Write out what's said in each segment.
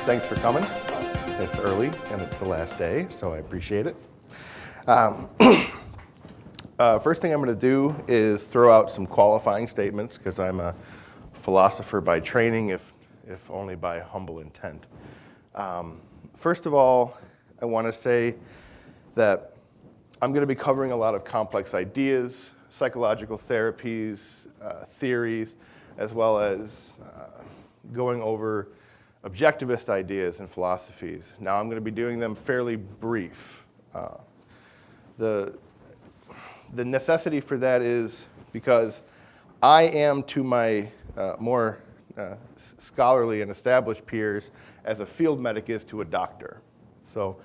Thanks for coming. It's early and it's the last day, so I appreciate it. First thing I'm going to do is throw out some qualifying statements because I'm a philosopher by training, if only by humble intent. First of all, I want to say that I'm going to be covering a lot of complex ideas, psychological therapies, theories, as well as going over objectivist ideas and philosophies. Now I'm going to be doing them fairly brief. The necessity for that is because I am to my more scholarly and established peers as a field medic is to a doctor. So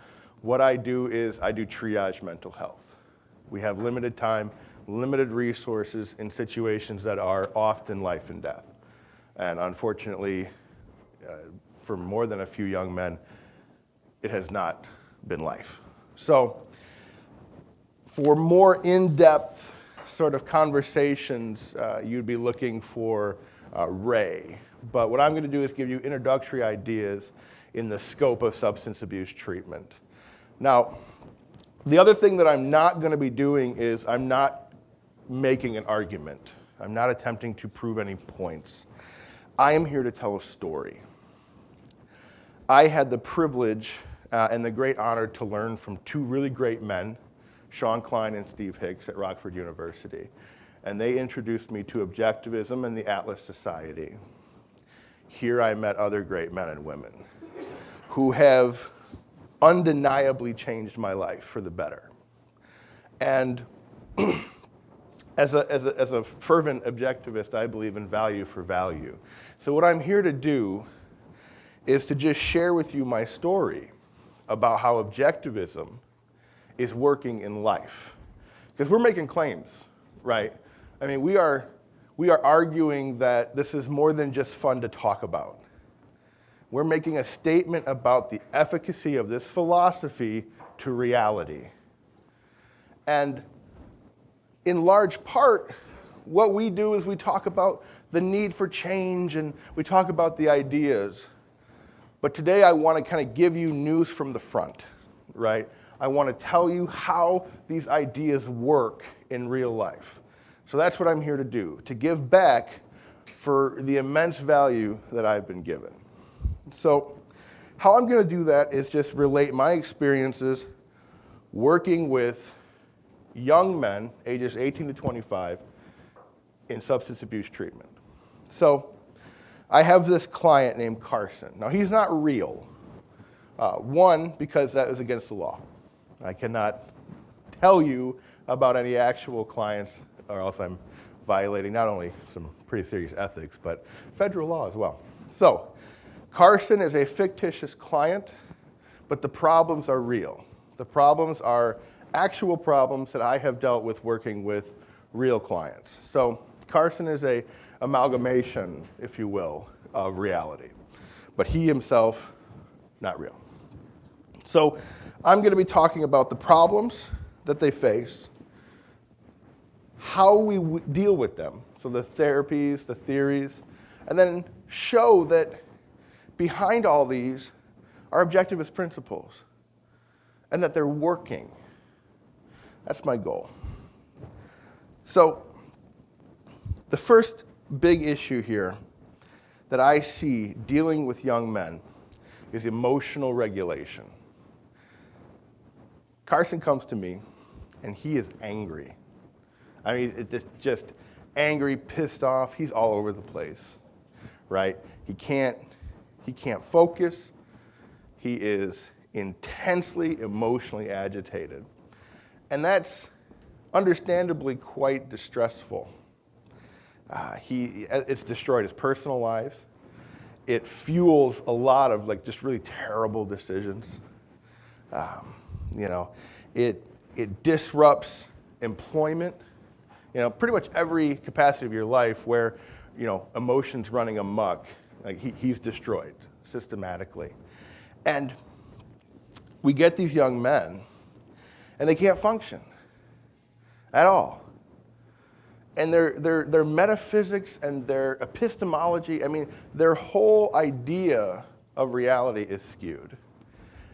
what I do is I do triage mental health. We have limited time, limited resources in situations that are often life and death. And unfortunately, for more than a few young men, it has not been life. So for more in-depth sort of conversations, you'd be looking for Ray. But what I'm going to do is give you introductory ideas in the scope of substance abuse treatment. Now, the other thing that I'm not going to be doing is I'm not making an argument. I'm not attempting to prove any points. I am here to tell a story. I had the privilege and the great honor to learn from two really great men, Sean Klein and Steve Hicks at Rockford University. And they introduced me to Objectivism and the Atlas Society. Here I met other great men and women who have undeniably changed my life for the better. And as a fervent objectivist, I believe in value for value. So what I'm here to do is to just share with you my story about how objectivism is working in life. Because we're making claims, right? I mean, we are arguing that this is more than just fun to talk about. We're making a statement about the efficacy of this philosophy to reality. And in large part, what we do is we talk about the need for change and we talk about the ideas. But today I want to kind of give you news from the front, right? I want to tell you how these ideas work in real life. So that's what I'm here to do, to give back for the immense value that I've been given. So how I'm going to do that is just relate my experiences working with young men, ages 18 to 25, in substance abuse treatment. So I have this client named Carson. Now, he's not real. One, because that is against the law. I cannot tell you about any actual clients, or else I'm violating not only some pretty serious ethics, but federal law as well. So Carson is a fictitious client, but the problems are real. The problems are actual problems that I have dealt with working with real clients. So Carson is a amalgamation, if you will, of reality. But he himself, not real. So I'm going to be talking about the problems that they face, how we deal with them, so the therapies, the theories, and then show that behind all these are objectivist principles and that they're working. That's my goal. So the first big issue here that I see dealing with young men is emotional regulation. Carson comes to me, and he is angry. I mean, just angry, pissed off. He's all over the place, right? He can't focus. He is intensely emotionally agitated. And that's understandably quite distressful. It's destroyed his personal life. It fuels a lot of just really terrible decisions. It disrupts employment. Pretty much every capacity of your life where, emotions running amok, he's destroyed systematically. And we get these young men, and they can't function. at all. And their metaphysics and their epistemology, I mean, their whole idea of reality is skewed.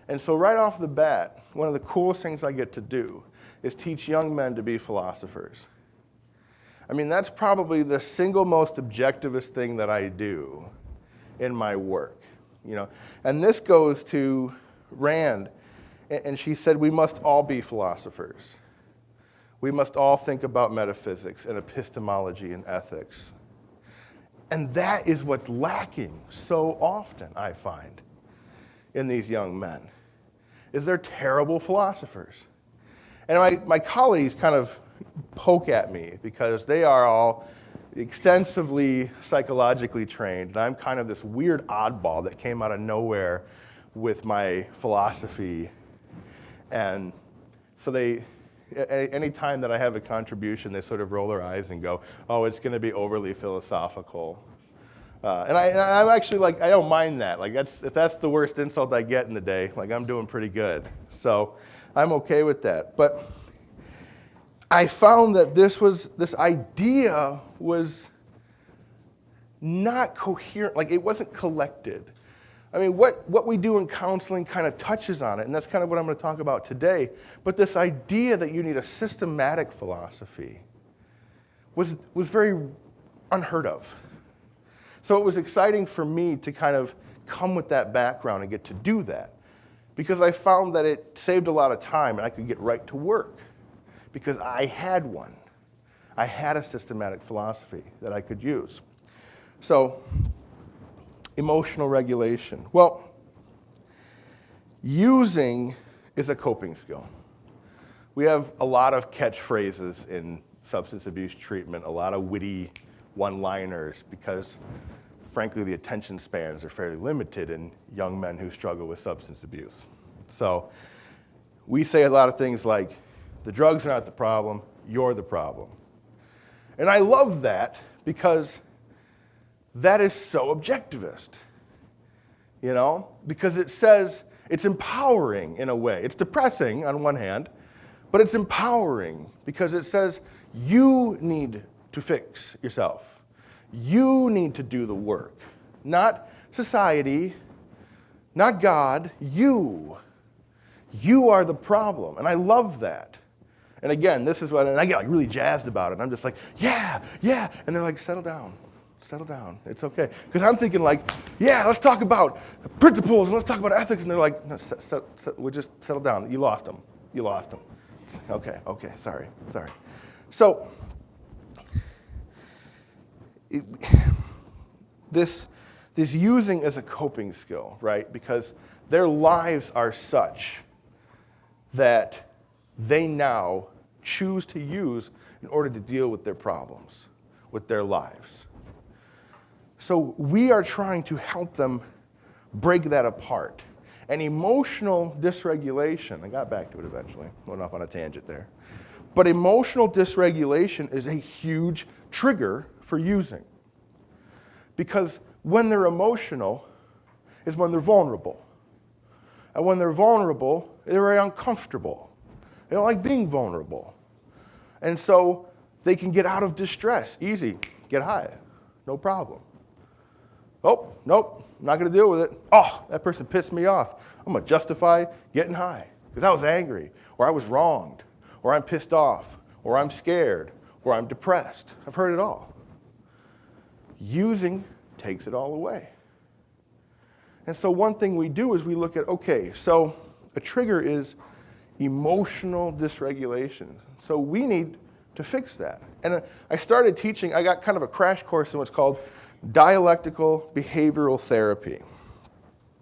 And so right off the bat, one of the coolest things I get to do is teach young men to be philosophers. I mean, that's probably the single most objectivist thing that I do in my work, you know. And this goes to Rand, and she said we must all be philosophers. We must all think about metaphysics and epistemology and ethics. And that is what's lacking so often, I find, in these young men, is they're terrible philosophers. And my colleagues kind of poke at me because they are all extensively psychologically trained, and I'm kind of this weird oddball that came out of nowhere with my philosophy. And so any time that I have a contribution, they sort of roll their eyes and go, oh, it's going to be overly philosophical. And I'm actually like, I don't mind that. Like, if that's the worst insult I get in the day, like, I'm doing pretty good. So I'm okay with that. But I found that this idea was not coherent, like it wasn't collected. I mean, what we do in counseling kind of touches on it, and that's kind of what I'm going to talk about today. But this idea that you need a systematic philosophy was very unheard of. So it was exciting for me to kind of come with that background and get to do that, because I found that it saved a lot of time and I could get right to work because I had one. I had a systematic philosophy that I could use. So, emotional regulation. Well, using is a coping skill. We have a lot of catchphrases in substance abuse treatment, a lot of witty one-liners, because frankly the attention spans are fairly limited in young men who struggle with substance abuse. So we say a lot of things like, the drugs are not the problem, you're the problem. And I love that because that is so objectivist, you know, because it says it's empowering in a way. It's depressing on one hand, but it's empowering because it says you need to fix yourself. You need to do the work, not society, not God, you. You are the problem, and I love that. And again, this is what, and I get like really jazzed about it, and I'm just like, yeah, and they're like, settle down, it's okay. Because I'm thinking like, yeah, let's talk about principles, and let's talk about ethics, and they're like, no, we'll just settle down, you lost them. Okay, sorry. So, this using is a coping skill, right? Because their lives are such that they now choose to use in order to deal with their problems, with their lives. So we are trying to help them break that apart. And emotional dysregulation, I got back to it eventually, went off on a tangent there. But emotional dysregulation is a huge trigger for using. Because when they're emotional is when they're vulnerable. And when they're vulnerable, they're very uncomfortable. They don't like being vulnerable. And so they can get out of distress. Easy, get high, no problem. Oh, nope, I'm not gonna deal with it. Oh, that person pissed me off. I'm gonna justify getting high because I was angry, or I was wronged, or I'm pissed off, or I'm scared, or I'm depressed. I've heard it all. Using takes it all away. And so one thing we do is we look at, okay, so a trigger is emotional dysregulation. So we need to fix that. And I started teaching, I got kind of a crash course in what's called dialectical behavioral therapy.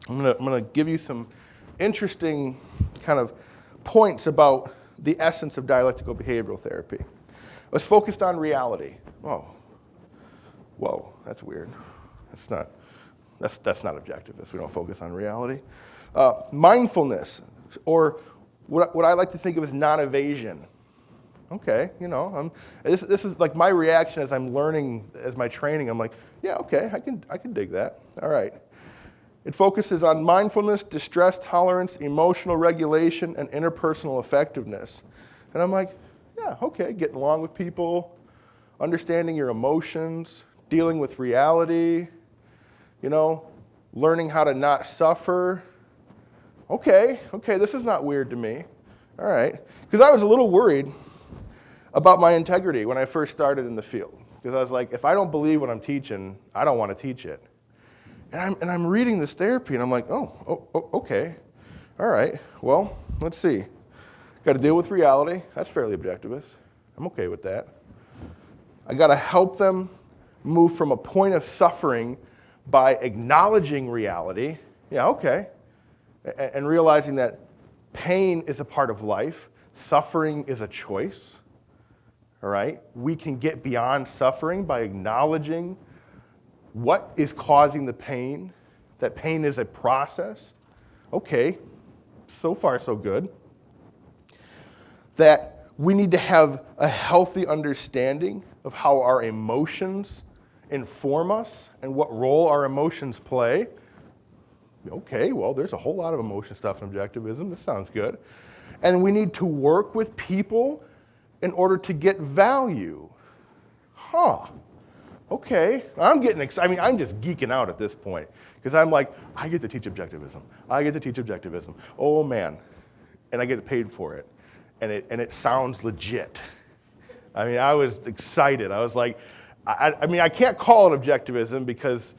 I'm gonna give you some interesting kind of points about the essence of dialectical behavioral therapy. Let's focus on reality. Whoa, that's weird. That's not objectivist. We don't focus on reality. Mindfulness, or what I like to think of as non-evasion. Okay, you know, this is like my reaction as I'm learning, as my training. I'm like, yeah, okay, I can dig that. All right. It focuses on mindfulness, distress tolerance, emotional regulation, and interpersonal effectiveness. And I'm like, yeah, Yeah, okay, getting along with people, understanding your emotions, dealing with reality, learning how to not suffer. Okay, this is not weird to me. All right, because I was a little worried about my integrity when I first started in the field. Because I was like, if I don't believe what I'm teaching, I don't want to teach it. And I'm reading this therapy, and I'm like, oh, okay. All right, well, let's see. Got to deal with reality. That's fairly objectivist. I'm okay with that. I got to help them move from a point of suffering by acknowledging reality. Yeah, okay. And realizing that pain is a part of life. Suffering is a choice. All right? We can get beyond suffering by acknowledging what is causing the pain, that pain is a process. Okay, so far so good. That we need to have a healthy understanding of how our emotions inform us and what role our emotions play. Okay, well, there's a whole lot of emotion stuff in Objectivism. This sounds good. And we need to work with people in order to get value. Okay, I'm getting excited. I mean, I'm just geeking out at this point because I'm like, I get to teach Objectivism. Oh, man. And I get paid for it. And it sounds legit. I mean, I was excited. I was like, I can't call it Objectivism because,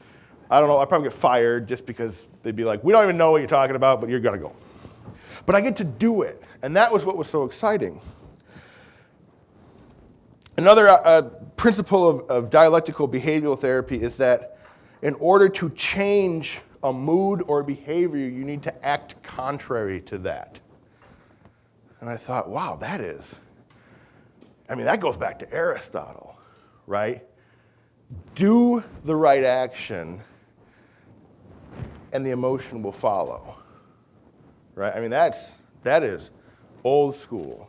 I don't know, I'd probably get fired just because they'd be like, we don't even know what you're talking about, but you're going to go. But I get to do it. And that was what was so exciting. Another principle of dialectical behavioral therapy is that in order to change a mood or behavior, you need to act contrary to that. And I thought, wow, that goes back to Aristotle, right? Do the right action and the emotion will follow, right? I mean, that is old school.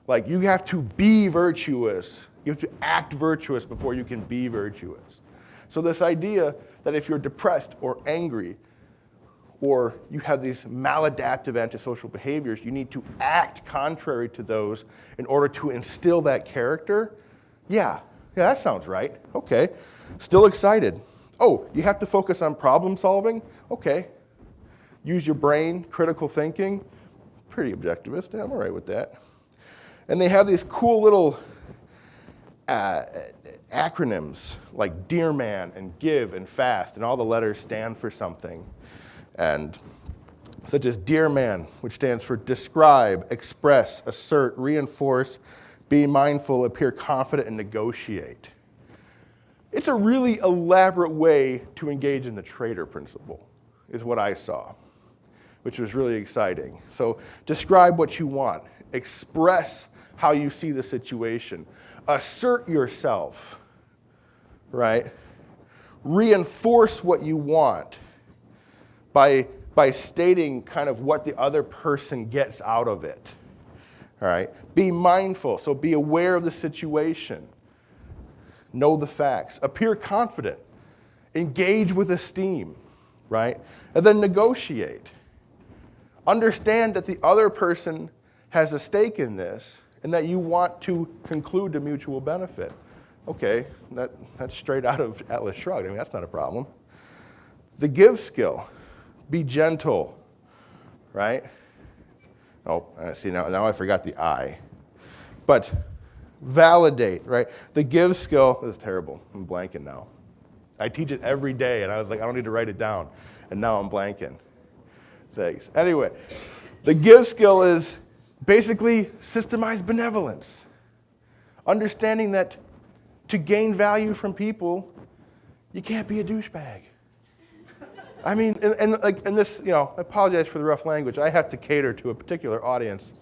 Like, you have to be virtuous. You have to act virtuous before you can be virtuous. So this idea that if you're depressed or angry or you have these maladaptive antisocial behaviors, you need to act contrary to those in order to instill that character, yeah, that sounds right. Okay, still excited. Oh, you have to focus on problem solving? Okay. Use your brain, critical thinking. Pretty objectivist. Yeah, I'm all right with that. And they have these cool little acronyms like Dear Man and Give and Fast, and all the letters stand for something. And such as Dear Man, which stands for describe, express, assert, reinforce, be mindful, appear confident, and negotiate. It's a really elaborate way to engage in the traitor principle, is what I saw, which was really exciting. So describe what you want. Express how you see the situation. Assert yourself, right? Reinforce what you want by stating kind of what the other person gets out of it, all right? Be mindful, so be aware of the situation. Know the facts. Appear confident. Engage with esteem, right? And then negotiate. Understand that the other person has a stake in this and that you want to conclude a mutual benefit. Okay, that's straight out of Atlas Shrugged. I mean, that's not a problem. The give skill. Be gentle, right? Oh, see, now I forgot the I. But validate, right? The give skill, this is terrible. I'm blanking now. I teach it every day, and I was like, I don't need to write it down. And now I'm blanking. Thanks. Anyway, the give skill is basically systemized benevolence. Understanding that to gain value from people, you can't be a douchebag. I mean, and this, I apologize for the rough language. I have to cater to a particular audience.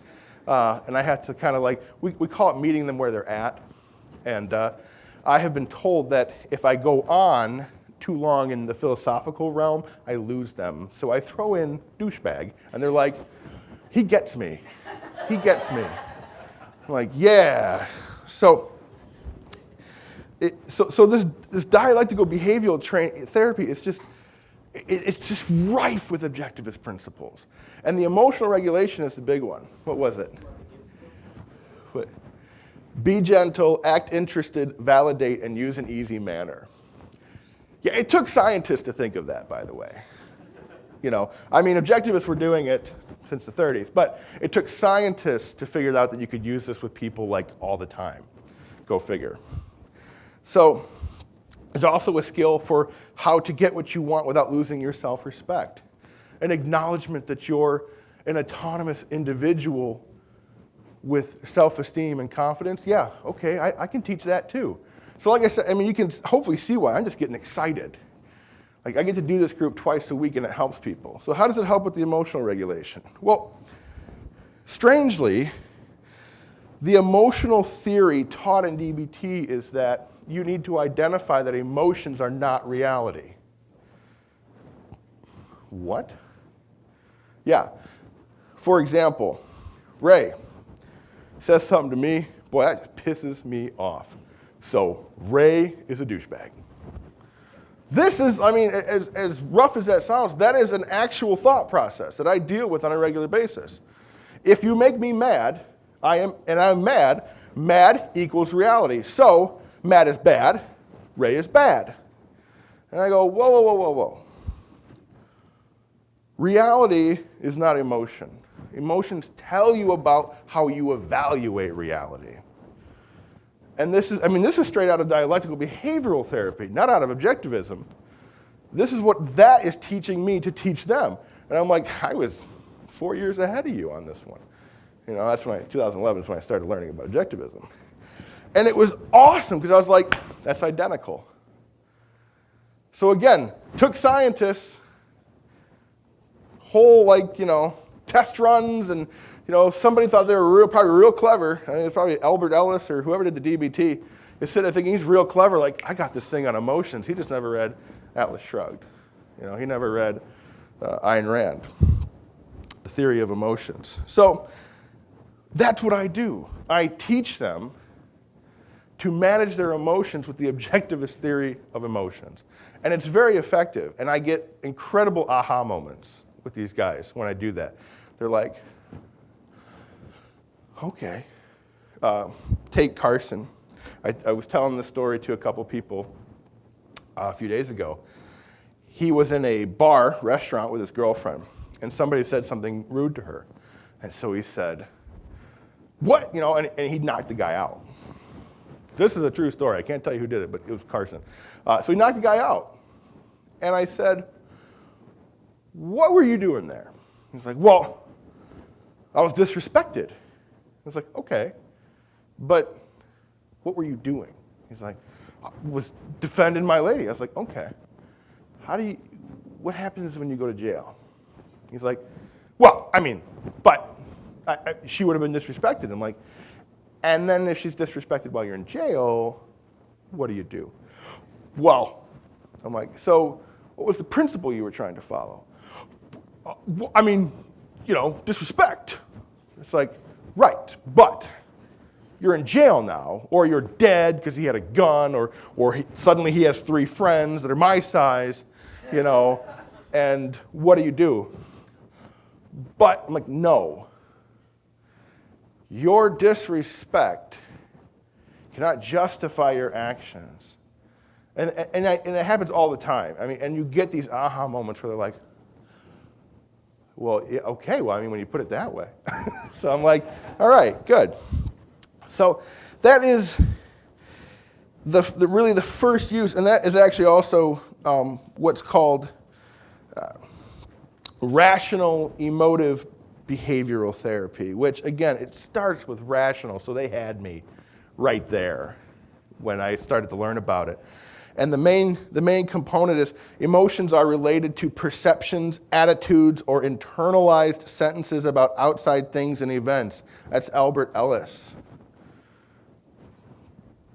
And I have to kind of we call it meeting them where they're at. And I have been told that if I go on too long in the philosophical realm, I lose them. So I throw in douchebag, and they're like, he gets me. He gets me. I'm like, yeah. So this dialectical behavioral therapy is just, it's just rife with objectivist principles. And the emotional regulation is the big one. What was it? What? Be gentle, act interested, validate, and use an easy manner. Yeah, it took scientists to think of that, by the way. Objectivists were doing it since the 30s, but it took scientists to figure out that you could use this with people like all the time. Go figure. So there's also a skill for how to get what you want without losing your self-respect. An acknowledgement that you're an autonomous individual with self-esteem and confidence. Yeah, okay, I can teach that too. So like I said, you can hopefully see why I'm just getting excited. Like, I get to do this group twice a week and it helps people. So how does it help with the emotional regulation? Well, strangely, the emotional theory taught in DBT is that you need to identify that emotions are not reality. What? Yeah. For example, Ray says something to me, boy, that pisses me off. So Ray is a douchebag. This is, as rough as that sounds, that is an actual thought process that I deal with on a regular basis. If you make me mad, I'm mad, mad equals reality. So mad is bad, Ray is bad. And I go, whoa, whoa, whoa, whoa, whoa. Reality is not emotion. Emotions tell you about how you evaluate reality. And this is straight out of dialectical behavioral therapy, not out of objectivism. This is what that is teaching me to teach them. And I'm like, I was 4 years ahead of you on this one. That's when 2011 is when I started learning about objectivism. And it was awesome because I was like, that's identical. So again, took scientists, whole test runs, and somebody thought they were probably real clever. It's probably Albert Ellis or whoever did the DBT is sitting there thinking he's real clever. Like, I got this thing on emotions. He just never read Atlas Shrugged. He never read Ayn Rand, The Theory of Emotions. So that's what I do. I teach them to manage their emotions with the objectivist theory of emotions. And it's very effective. And I get incredible aha moments with these guys when I do that. They're like, okay. Take Carson. I was telling this story to a couple people a few days ago. He was in a restaurant with his girlfriend, and somebody said something rude to her. And so he said, what? And he knocked the guy out. This is a true story. I can't tell you who did it, but it was Carson. So he knocked the guy out. And I said, what were you doing there? He's like, well, I was disrespected. I was like, okay, but what were you doing? He's like, I was defending my lady. I was like, okay. What happens when you go to jail? He's like, well, but she would have been disrespected. I'm like, and then if she's disrespected while you're in jail, what do you do? Well, I'm like, so what was the principle you were trying to follow? Disrespect. It's like, right, but you're in jail now, or you're dead because he had a gun, or suddenly he has 3 friends that are my size, and what do you do? But I'm like, no. Your disrespect cannot justify your actions. And it happens all the time. And you get these aha moments where they're like, well, okay, when you put it that way. So I'm like, all right, good. So that is really the first use, and that is actually also what's called rational emotive behavioral therapy, which again, it starts with rational, so they had me right there when I started to learn about it. And the main component is emotions are related to perceptions, attitudes, or internalized sentences about outside things and events. That's Albert Ellis.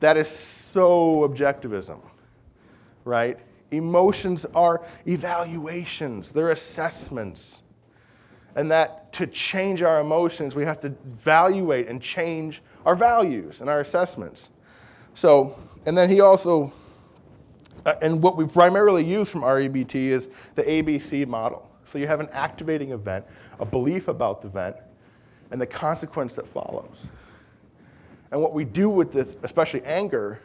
That is so objectivism, right? Emotions are evaluations, they're assessments. And that to change our emotions, we have to evaluate and change our values and our assessments. So, and then he also, and what we primarily use from REBT is the ABC model. So you have an activating event, a belief about the event, and the consequence that follows. And what we do with this, especially anger,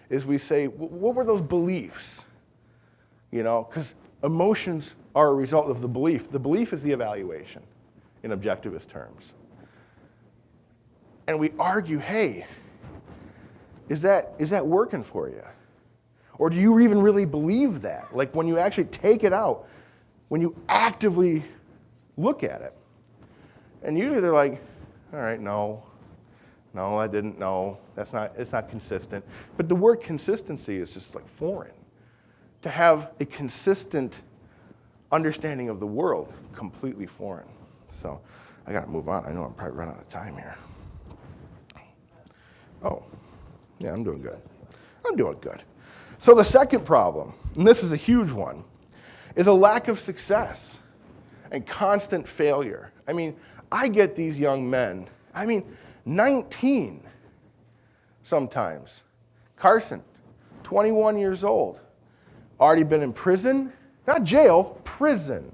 is we say, what were those beliefs? You know, because emotions are a result of the belief. The belief is the evaluation in objectivist terms. And we argue, hey, is that working for you? Or do you even really believe that? Like when you actually take it out, when you actively look at it. And usually they're like, all right, no, I didn't know. It's not consistent. But the word consistency is just like foreign. To have a consistent understanding of the world, completely foreign. So I gotta move on. I know I'm probably running out of time here. Oh, yeah, I'm doing good. So the second problem, and this is a huge one, is a lack of success and constant failure. I mean, I get these young men, 19 sometimes. Carson, 21 years old, already been in prison, not jail, prison.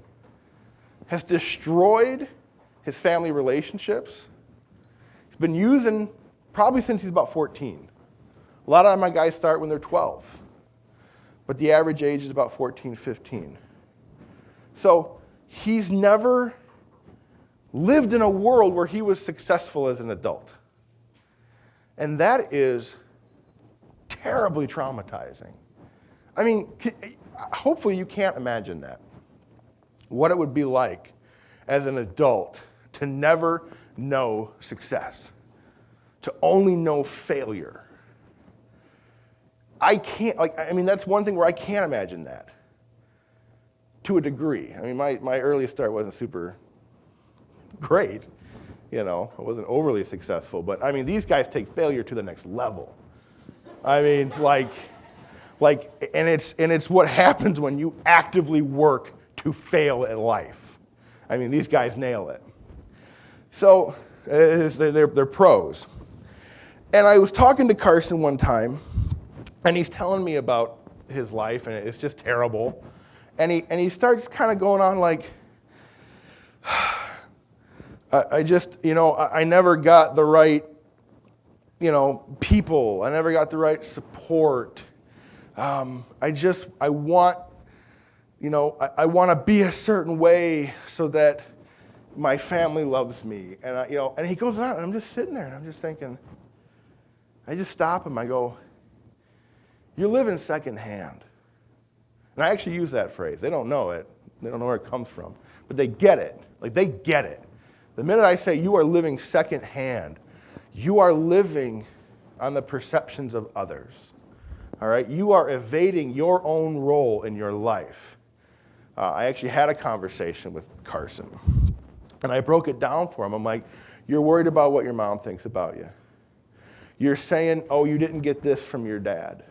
Has destroyed his family relationships. He's been using probably since he's about 14. A lot of my guys start when they're 12, but the average age is about 14, 15. So he's never lived in a world where he was successful as an adult. And that is terribly traumatizing. I mean, hopefully you can't imagine that. What it would be like as an adult to never know success, to only know failure. That's one thing where I can't imagine that to a degree. I mean, my early start wasn't super great, you know, I wasn't overly successful, but I mean, these guys take failure to the next level. I mean, and it's what happens when you actively work to fail at life. I mean, these guys nail it. So they're pros. And I was talking to Carson one time, and he's telling me about his life, and it's just terrible. And he starts kind of going on like, I never got the right, people. I never got the right support. I want to be a certain way so that my family loves me. And and he goes on, and I'm just sitting there, and I'm just thinking, I just stop him. I go, you're living secondhand. And I actually use that phrase. They don't know it. They don't know where it comes from. But they get it. Like, they get it. The minute I say you are living secondhand, you are living on the perceptions of others. All right? You are evading your own role in your life. I actually had a conversation with Carson, and I broke it down for him. I'm like, you're worried about what your mom thinks about you. You're saying, oh, you didn't get this from your dad.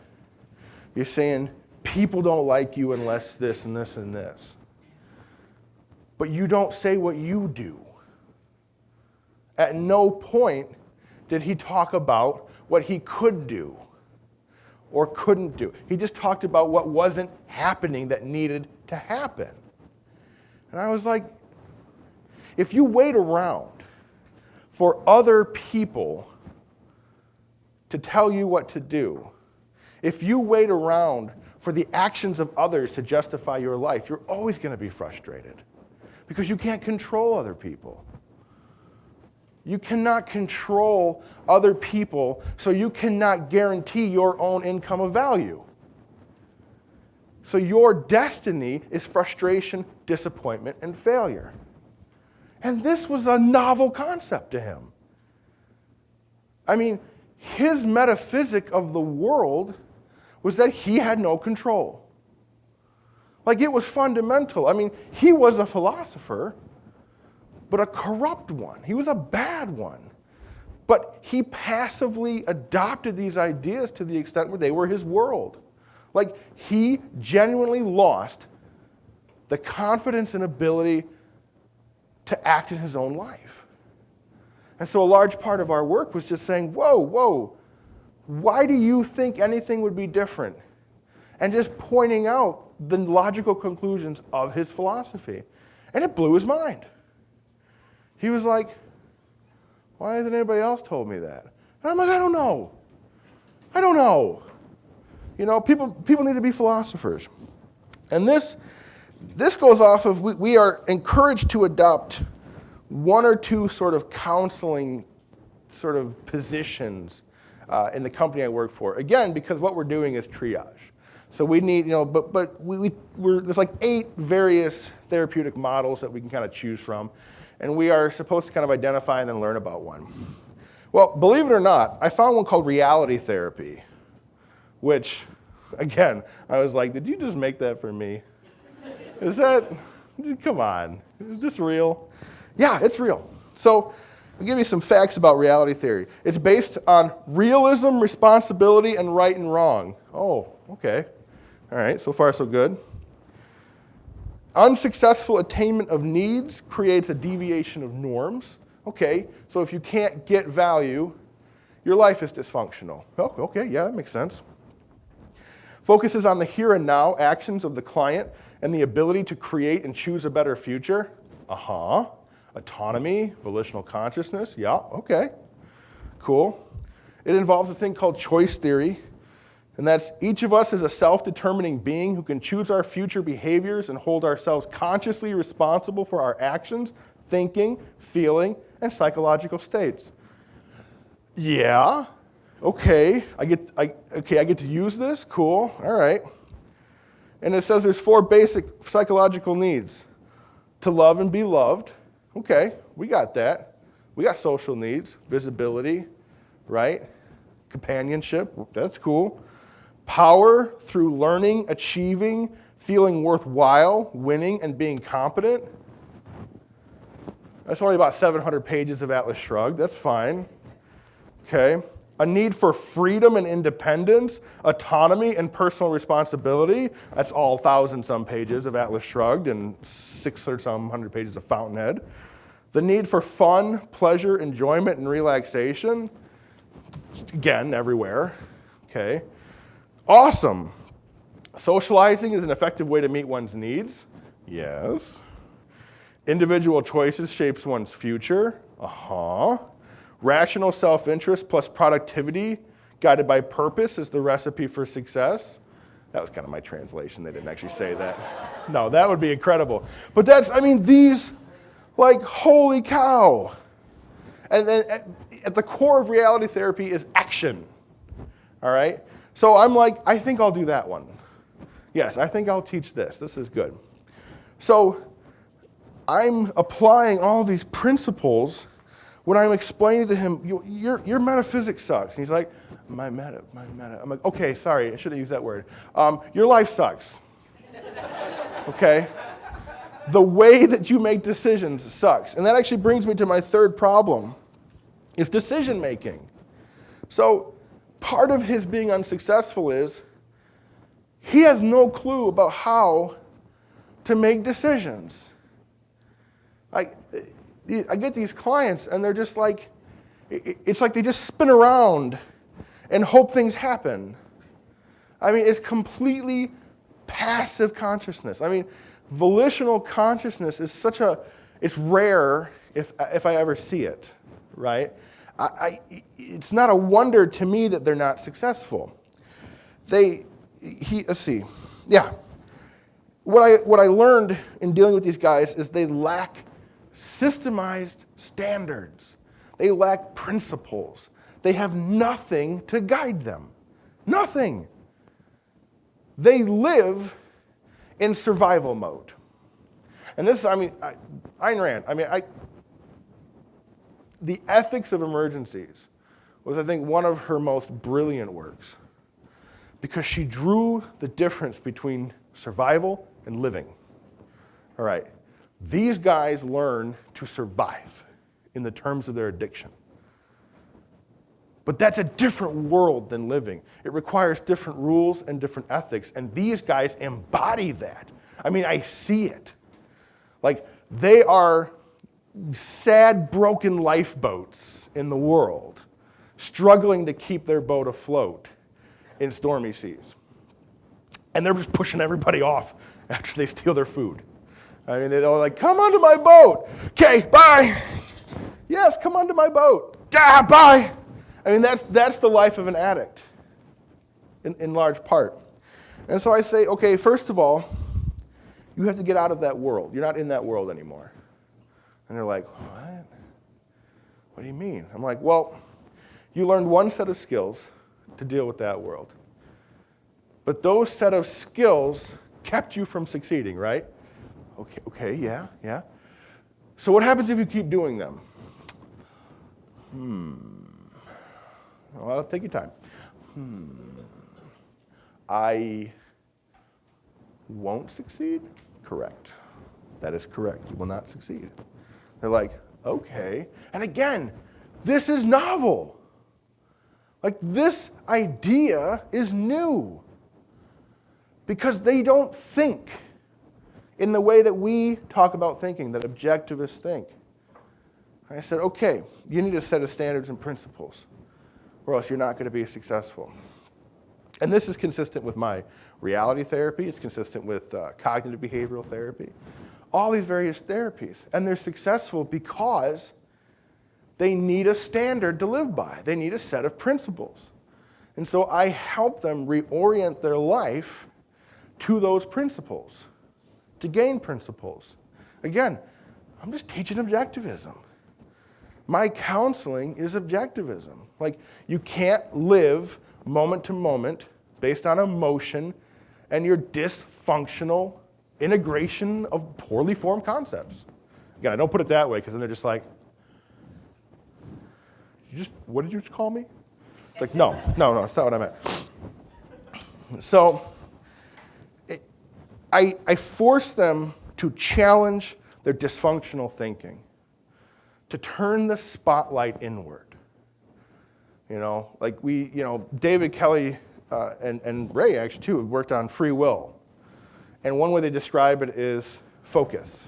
You're saying, people don't like you unless this and this and this. But you don't say what you do. At no point did he talk about what he could do or couldn't do. He just talked about what wasn't happening that needed to happen. And I was like, if you wait around for other people to tell you what to do, if you wait around for the actions of others to justify your life, you're always going to be frustrated because you can't control other people. You cannot control other people, so you cannot guarantee your own income of value. So your destiny is frustration, disappointment, and failure. And this was a novel concept to him. I mean, his metaphysic of the world was that he had no control. Like, it was fundamental. I mean, he was a philosopher, but a corrupt one. He was a bad one. But he passively adopted these ideas to the extent where they were his world. Like, he genuinely lost the confidence and ability to act in his own life. And so a large part of our work was just saying, whoa, why do you think anything would be different? And just pointing out the logical conclusions of his philosophy. And it blew his mind. He was like, why hasn't anybody else told me that? And I'm like, I don't know. You know, people need to be philosophers. And this goes off of, we are encouraged to adopt one or two sort of counseling sort of positions in the company I work for. Again, because what we're doing is triage. So we need, you know, but there's like 8 various therapeutic models that we can kind of choose from. And we are supposed to kind of identify and then learn about one. Well, believe it or not, I found one called reality therapy, which, again, I was like, did you just make that for me? Is that, come on, is this real? Yeah, it's real. So I'll give you some facts about reality theory. It's based on realism, responsibility, and right and wrong. Oh, okay. All right, so far so good. Unsuccessful attainment of needs creates a deviation of norms. Okay, so if you can't get value, your life is dysfunctional. Oh, okay, yeah, that makes sense. Focuses on the here and now actions of the client and the ability to create and choose a better future. Autonomy, volitional consciousness. Yeah, okay, cool. It involves a thing called choice theory, and that's each of us is a self-determining being who can choose our future behaviors and hold ourselves consciously responsible for our actions, thinking, feeling, and psychological states. Yeah, okay, I get to use this, cool, all right. And it says there's 4 basic psychological needs. To love and be loved, okay, we got that. We got social needs, visibility, right? Companionship, that's cool. Power through learning, achieving, feeling worthwhile, winning, and being competent. That's only about 700 pages of Atlas Shrugged. That's fine. Okay. A need for freedom and independence, autonomy, and personal responsibility. That's all 1,000-some pages of Atlas Shrugged and 600-some pages of Fountainhead. The need for fun, pleasure, enjoyment, and relaxation. Again, everywhere. Okay. Awesome. Socializing is an effective way to meet one's needs. Yes. Individual choices shapes one's future. Rational self-interest plus productivity guided by purpose is the recipe for success. That was kind of my translation. They didn't actually say that. No, that would be incredible. But that's, I mean, these, like, holy cow. And then at the core of reality therapy is action. All right? So I'm like, I think I'll do that one. Yes, I think I'll teach this. This is good. So I'm applying all these principles when I'm explaining to him, your metaphysics sucks. And he's like, my meta. I'm like, okay, sorry, I should have used that word. Your life sucks. Okay? The way that you make decisions sucks. And that actually brings me to my third problem, is decision making. So part of his being unsuccessful is he has no clue about how to make decisions. I get these clients, and they're just like, it's like they just spin around and hope things happen. I mean, it's completely passive consciousness. I mean, volitional consciousness is it's rare if I ever see it, right? It's not a wonder to me that they're not successful. Let's see, yeah. What I learned in dealing with these guys is they lack systemized standards. They lack principles. They have nothing to guide them. Nothing. They live in survival mode. And this, I mean, Ayn Rand, The Ethics of Emergencies was, I think, one of her most brilliant works because she drew the difference between survival and living. All right. These guys learn to survive in the terms of their addiction. But that's a different world than living. It requires different rules and different ethics, and these guys embody that. I mean, I see it. Like, they are sad, broken lifeboats in the world, struggling to keep their boat afloat in stormy seas. And they're just pushing everybody off after they steal their food. I mean, they're all like, come onto my boat. Okay, bye. Yes, come onto my boat. Ah, bye. I mean, that's the life of an addict in large part. And so I say, okay, first of all, you have to get out of that world. You're not in that world anymore. And they're like, what? What do you mean? I'm like, well, you learned one set of skills to deal with that world. But those set of skills kept you from succeeding, right? Okay, yeah. So what happens if you keep doing them? Well, take your time. I won't succeed? Correct. That is correct. You will not succeed. They're like, okay. And again, this is novel. Like, this idea is new. Because they don't think in the way that we talk about thinking, that objectivists think. I said, okay, you need a set of standards and principles, or else you're not going to be successful. And this is consistent with my reality therapy. It's consistent with cognitive behavioral therapy. All these various therapies. And they're successful because they need a standard to live by. They need a set of principles. And so I help them reorient their life to those principles, to gain principles. Again, I'm just teaching objectivism. My counseling is objectivism. Like, you can't live moment to moment based on emotion and your dysfunctional integration of poorly formed concepts. Again, I don't put it that way because then they're just like, what did you just call me? It's like, no, that's not what I meant. So I force them to challenge their dysfunctional thinking, to turn the spotlight inward. Like David Kelly and Ray actually too have worked on free will. And one way they describe it is focus,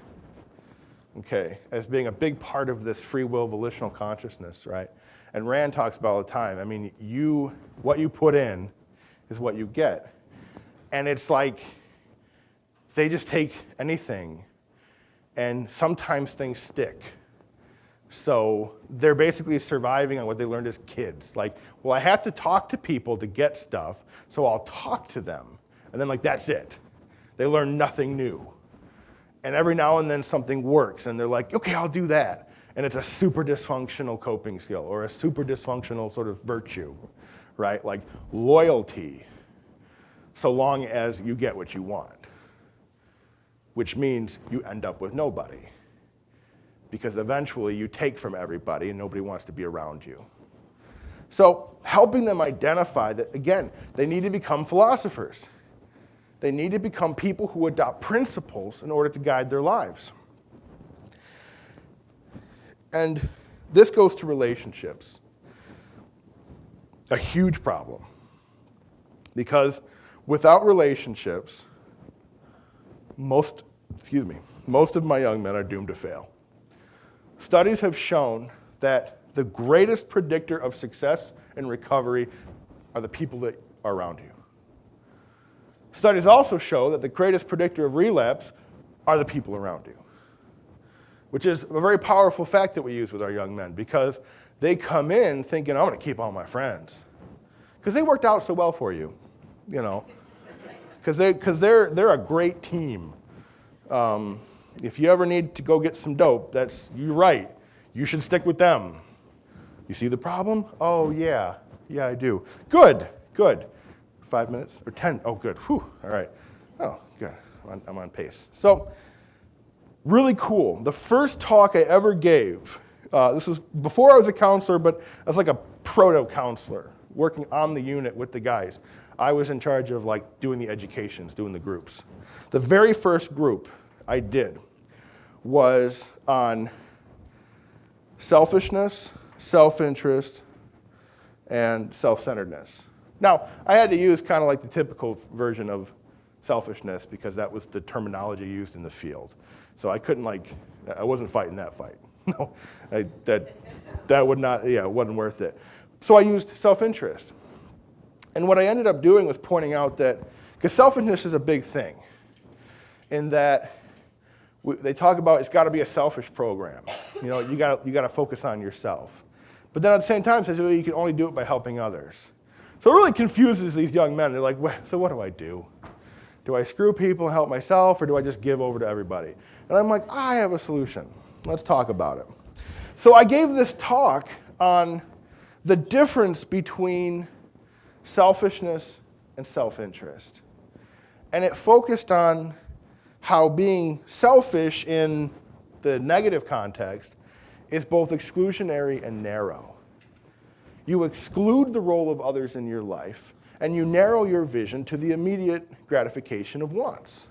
okay, as being a big part of this free will volitional consciousness, right? And Rand talks about all the time. I mean, what you put in is what you get. And it's like they just take anything, and sometimes things stick. So they're basically surviving on what they learned as kids. Like, well, I have to talk to people to get stuff, so I'll talk to them. And then, that's it. They learn nothing new. And every now and then something works, and they're like, okay, I'll do that. And it's a super dysfunctional coping skill or a super dysfunctional sort of virtue, right? Like loyalty, so long as you get what you want, which means you end up with nobody. Because eventually you take from everybody and nobody wants to be around you. So helping them identify that, again, they need to become philosophers. They need to become people who adopt principles in order to guide their lives. And this goes to relationships. A huge problem. Because without relationships, most of my young men are doomed to fail. Studies have shown that the greatest predictor of success and recovery are the people that are around you. Studies also show that the greatest predictor of relapse are the people around you, which is a very powerful fact that we use with our young men because they come in thinking, I'm going to keep all my friends because they worked out so well for you, because they're a great team. If you ever need to go get some dope, you're right. You should stick with them. You see the problem? Oh, yeah, I do. Good. 5 minutes or 10? Oh, good. Whew. All right. Oh, good. I'm on pace. So, really cool. The first talk I ever gave, this was before I was a counselor, but I was like a proto-counselor, working on the unit with the guys. I was in charge of doing the educations, doing the groups. The very first group I did was on selfishness, self-interest, and self-centeredness. Now, I had to use kind of the typical version of selfishness because that was the terminology used in the field. So I couldn't I wasn't fighting that fight. No, that would not, it wasn't worth it. So I used self-interest. And what I ended up doing was pointing out that, because selfishness is a big thing, in that they talk about it's got to be a selfish program. You got to focus on yourself. But then at the same time says, well, you can only do it by helping others. So it really confuses these young men. They're like, so what do I do? Do I screw people and help myself, or do I just give over to everybody? And I'm like, I have a solution. Let's talk about it. So I gave this talk on the difference between selfishness and self-interest. And it focused on how being selfish in the negative context is both exclusionary and narrow. You exclude the role of others in your life, and you narrow your vision to the immediate gratification of wants.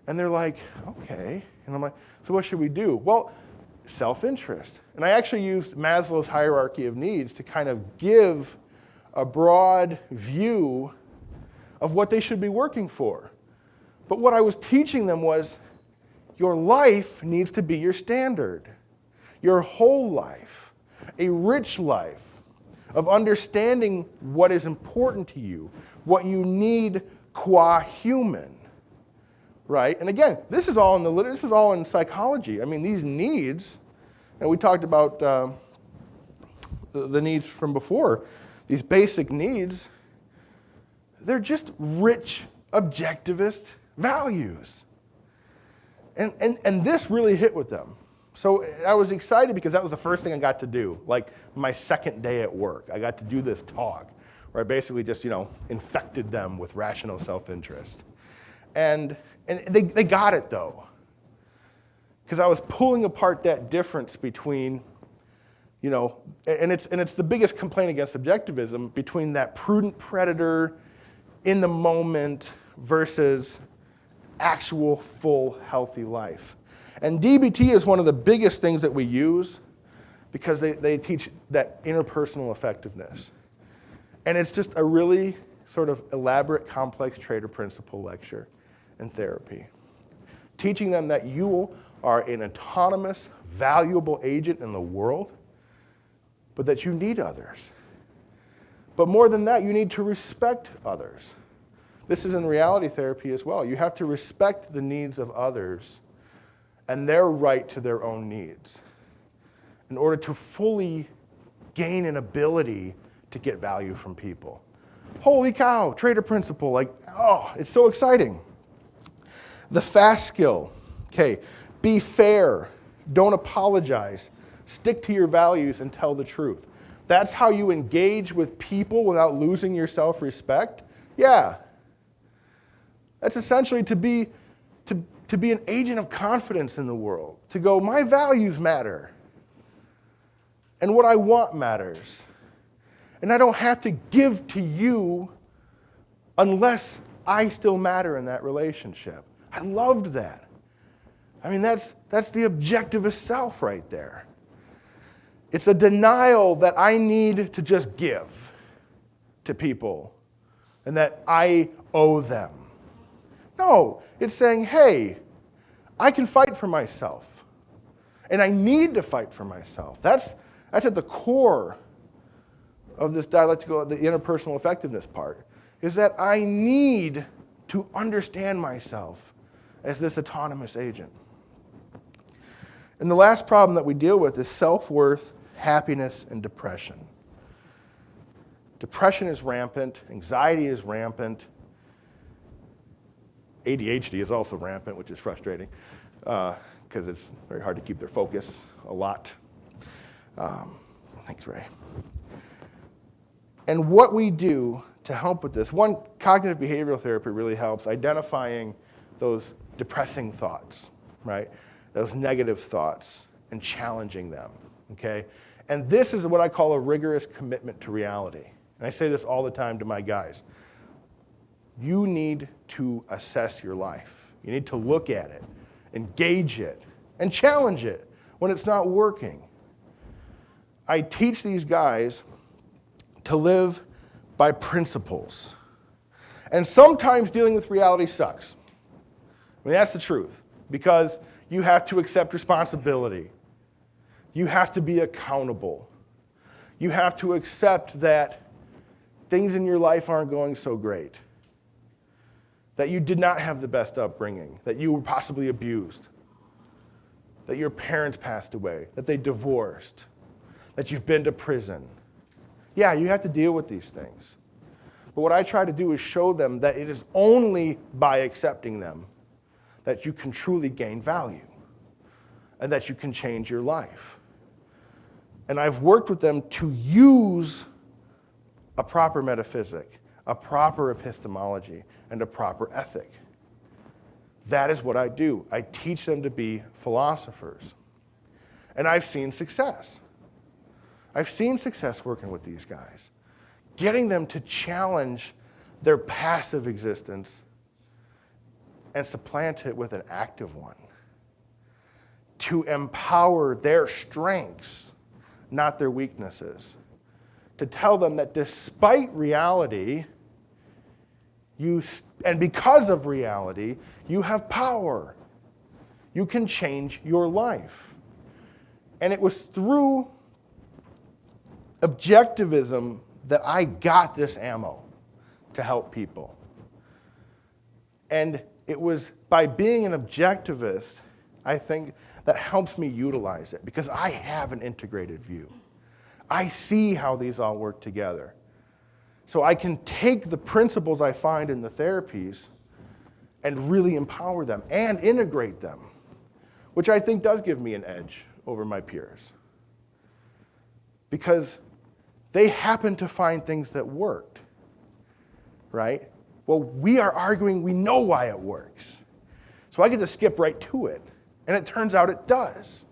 And they're like, okay. And I'm like, so what should we do? Well, self-interest. And I actually used Maslow's hierarchy of needs to kind of give a broad view of what they should be working for. But what I was teaching them was, your life needs to be your standard. Your whole life, a rich life of understanding what is important to you, what you need qua human, right? And again, this is all in the literature, this is all in psychology. I mean, these needs, and we talked about the needs from before, these basic needs, they're just rich, objectivist values. And this really hit with them. So I was excited because that was the first thing I got to do, like my second day at work. I got to do this talk where I basically just, infected them with rational self-interest. And they got it, though, because I was pulling apart that difference between, and it's the biggest complaint against objectivism, between that prudent predator in the moment versus actual, full, healthy life. And DBT is one of the biggest things that we use because they teach that interpersonal effectiveness. And it's just a really sort of elaborate, complex trait or principle lecture in therapy. Teaching them that you are an autonomous, valuable agent in the world, but that you need others. But more than that, you need to respect others. This is in reality therapy as well. You have to respect the needs of others and their right to their own needs in order to fully gain an ability to get value from people. Holy cow, trader principle, it's so exciting. The fast skill, okay, be fair, don't apologize, stick to your values and tell the truth. That's how you engage with people without losing your self-respect? Yeah. That's essentially to be an agent of confidence in the world, to go, my values matter, and what I want matters. And I don't have to give to you unless I still matter in that relationship. I loved that. I mean, that's the objectivist self right there. It's a denial that I need to just give to people and that I owe them. No, it's saying, hey, I can fight for myself, and I need to fight for myself. That's at the core of this dialectical, the interpersonal effectiveness part, is that I need to understand myself as this autonomous agent. And the last problem that we deal with is self-worth, happiness, and depression. Depression is rampant, anxiety is rampant, ADHD is also rampant, which is frustrating because it's very hard to keep their focus a lot. Thanks, Ray. And what we do to help with this, one, cognitive behavioral therapy really helps identifying those depressing thoughts, right? Those negative thoughts and challenging them, okay? And this is what I call a rigorous commitment to reality. And I say this all the time to my guys. You need to assess your life. You need to look at it, engage it, and challenge it when it's not working. I teach these guys to live by principles. And sometimes dealing with reality sucks. I mean, that's the truth, because you have to accept responsibility. You have to be accountable. You have to accept that things in your life aren't going so great, that you did not have the best upbringing, that you were possibly abused, that your parents passed away, that they divorced, that you've been to prison. Yeah, you have to deal with these things. But what I try to do is show them that it is only by accepting them that you can truly gain value and that you can change your life. And I've worked with them to use a proper metaphysic, a proper epistemology, and a proper ethic. That is what I do. I teach them to be philosophers. And I've seen success. I've seen success working with these guys, getting them to challenge their passive existence and supplant it with an active one, to empower their strengths, not their weaknesses, to tell them that despite reality, and because of reality, you have power. You can change your life. And it was through objectivism that I got this ammo to help people. And it was by being an objectivist, I think, that helps me utilize it, because I have an integrated view. I see how these all work together. So I can take the principles I find in the therapies and really empower them and integrate them, which I think does give me an edge over my peers. Because they happen to find things that worked, right? Well, we are arguing we know why it works. So I get to skip right to it. And it turns out it does.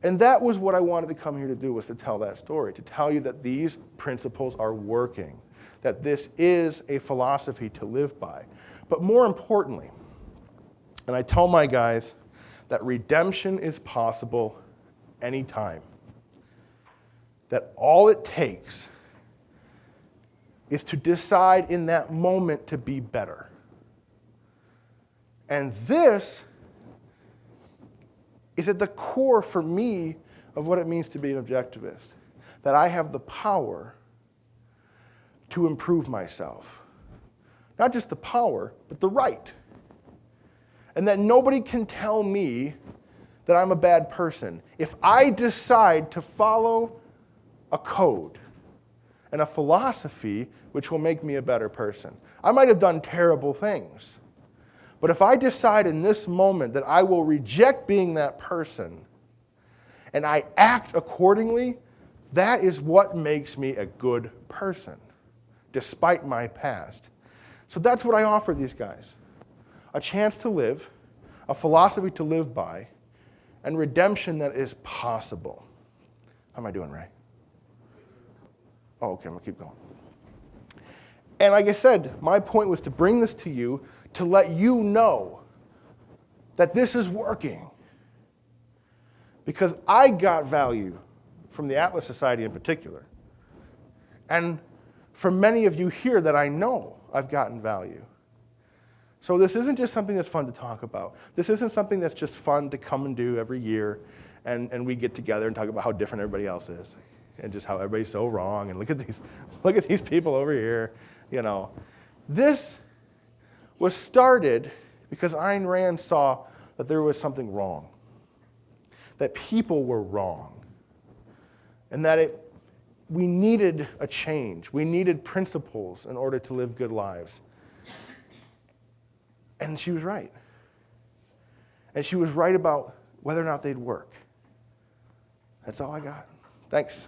And that was what I wanted to come here to do, was to tell that story, to tell you that these principles are working, that this is a philosophy to live by. But more importantly, and I tell my guys that redemption is possible anytime. That all it takes is to decide in that moment to be better. And this is at the core for me of what it means to be an objectivist. That I have the power to improve myself. Not just the power, but the right. And that nobody can tell me that I'm a bad person. If I decide to follow a code and a philosophy which will make me a better person. I might have done terrible things. But if I decide in this moment that I will reject being that person and I act accordingly, that is what makes me a good person, despite my past. So that's what I offer these guys. A chance to live, a philosophy to live by, and redemption that is possible. How am I doing, Ray? Oh, okay, I'm going to keep going. And like I said, my point was to bring this to you to let you know that this is working. Because I got value from the Atlas Society in particular. And from many of you here that I know, I've gotten value. So this isn't just something that's fun to talk about. This isn't something that's just fun to come and do every year and we get together and talk about how different everybody else is and just how everybody's so wrong and look at these people over here, you know. This was started because Ayn Rand saw that there was something wrong, that people were wrong, and that we needed a change. We needed principles in order to live good lives. And she was right. And she was right about whether or not they'd work. That's all I got. Thanks.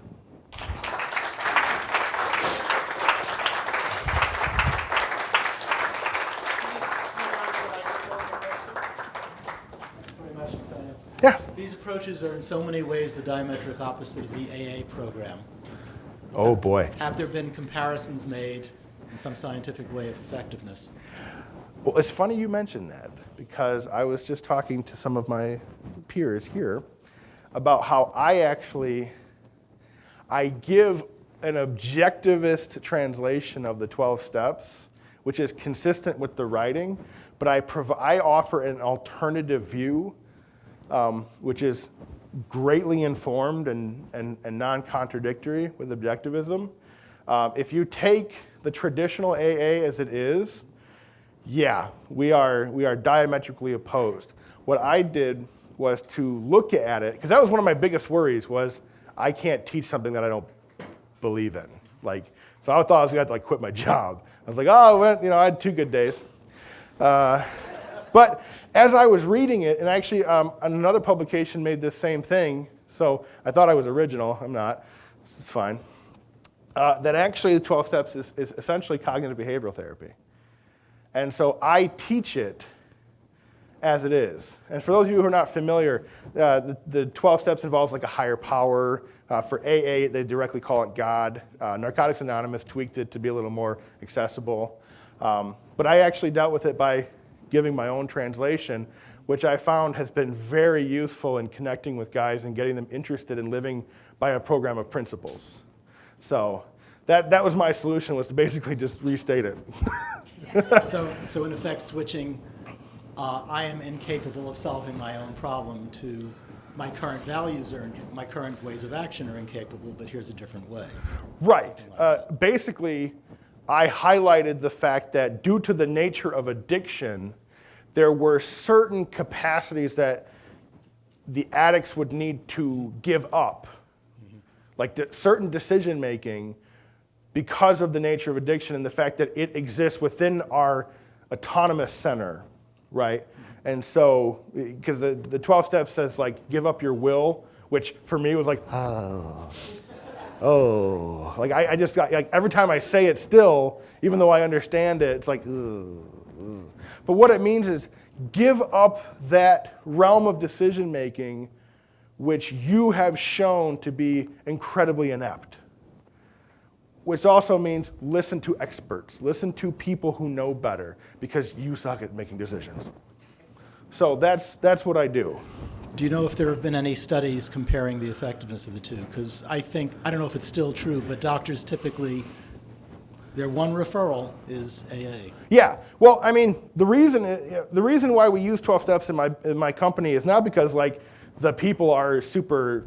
Yeah. These approaches are in so many ways the diametric opposite of the AA program. Oh boy. Have there been comparisons made in some scientific way of effectiveness? Well, it's funny you mentioned that, because I was just talking to some of my peers here about how I give an objectivist translation of the 12 steps, which is consistent with the writing, but I offer an alternative view, which is greatly informed and non-contradictory with objectivism. If you take the traditional AA as it is, yeah, we are diametrically opposed. What I did was to look at it, because that was one of my biggest worries, was I can't teach something that I don't believe in. Like, so I thought I was gonna have to like quit my job. I was like, oh, well, you know, I had 2 good days. But as I was reading it, and actually another publication made this same thing, so I thought I was original. I'm not. This is fine. That actually the 12 steps is essentially cognitive behavioral therapy. And so I teach it as it is. And for those of you who are not familiar, the 12 steps involves like a higher power. For AA, they directly call it God. Narcotics Anonymous tweaked it to be a little more accessible. But I actually dealt with it by giving my own translation, which I found has been very useful in connecting with guys and getting them interested in living by a program of principles. So that was my solution, was to basically just restate it. So in effect, switching, I am incapable of solving my own problem, to my current values my current ways of action are incapable, but here's a different way. Right. Basically, I highlighted the fact that due to the nature of addiction, there were certain capacities that the addicts would need to give up, like certain decision making, because of the nature of addiction and the fact that it exists within our autonomous center, right? And so, because the 12 steps says like, give up your will, which for me was like, like I just got, like every time I say it still, even though I understand it, it's like, ugh. But what it means is give up that realm of decision making which you have shown to be incredibly inept. Which also means listen to experts, listen to people who know better, because you suck at making decisions. So that's what I do. Do you know if there have been any studies comparing the effectiveness of the two? Because I don't know if it's still true, but doctors typically, their one referral is AA. Yeah, well, I mean, the reason why we use 12 steps in my company is not because like the people are super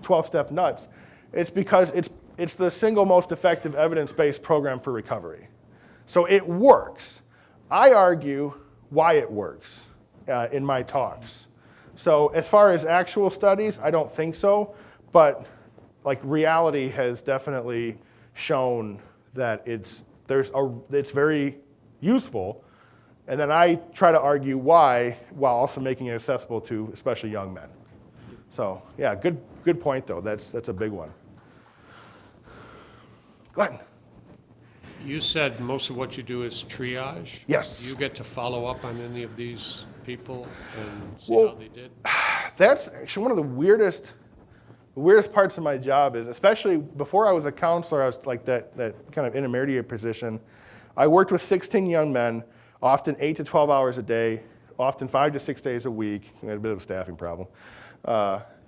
12-step nuts. It's because it's the single most effective evidence-based program for recovery. So it works. I argue why it works in my talks. So as far as actual studies, I don't think so, but like reality has definitely shown that it's very useful, and then I try to argue why while also making it accessible to especially young men. So yeah, good point though. That's a big one. Go ahead. You said most of what you do is triage. Yes. Do you get to follow up on any of these people and see Well, how they did? That's actually one of the weirdest parts of my job is, especially before I was a counselor, I was like that kind of intermediate position. I worked with 16 young men, often 8 to 12 hours a day, often 5 to 6 days a week. We had a bit of a staffing problem.